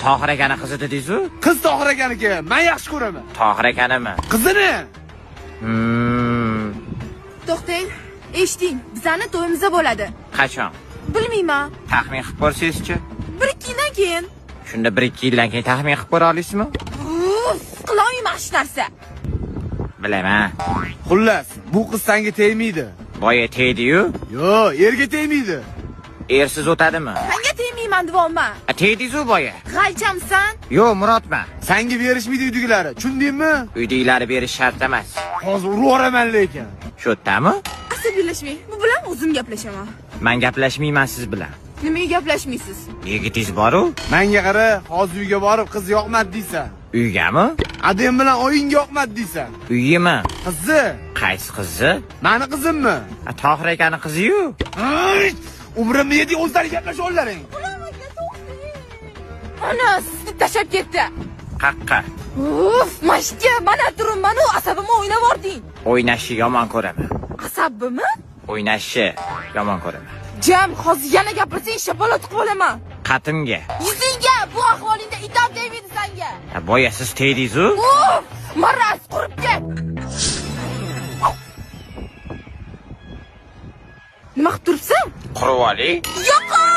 Tohir akani qizi dedingiz-ku? Qiz Tohir akaniki. Men yaxshi ko'raman. Tohir akanimi? Qizini. To'xtang, eshiting, bizani to'yimizda bo'ladi. Qachon? Bilmayman. Taxmin qilib ko'rsangizchi. 1-2 yildan keyin. Shunda 1-2 yildan keyin taxmin qilib ko'ra olasizmi? Qilolmayman hech narsa. Bilaman. Xullas, bu qiz senga tegmaydi. Boya tegdi-yu. Yo'q, erga tegmaydi. Ersiz o'tadimi? Senga tegmayman deyapman. Tegdingiz-ku boya. G'alchamsan? Yo'q, Murodman. Senga berishmaydi uydagilari. Tushundingmi? Uydagilari berish shart emas. Hozir urvoraman lekin. Shu yerdami? Asabiylashmang. Bu bilan o'zim gaplashaman. Men gaplashmayman siz bilan. Nimaga gaplashmaysiz? Yigitingiz bor-ku? Menga qara, hozir uyga borib qiz yoqmadi deysan. Uygami? Adem bilan oying yoqmadi deysan. Uyimi? Qizi? Qaysi qizi? Meni qizimmi? Tohir akani qizi-yu. Umrimni yedi o'zlari gaplasholaring. Ana, sizni tashlab ketdi. Qaqqa. Uf, mashka, mana turibman-u, asabimni o'ynab yording. O'ynashni yomon ko'raman. Asabimmi? O'ynashni yomon ko'raman. Jam, hozir yana gapirsang, shapaloq qilib olaman. Qatimga. Yuzingga, bu ahvolingda itob deymaydi senga. Boya siz tegdingiz-ku? Uf, maraz qurib ket. Nima qilib turibsan? Qurib oling. Yo'q!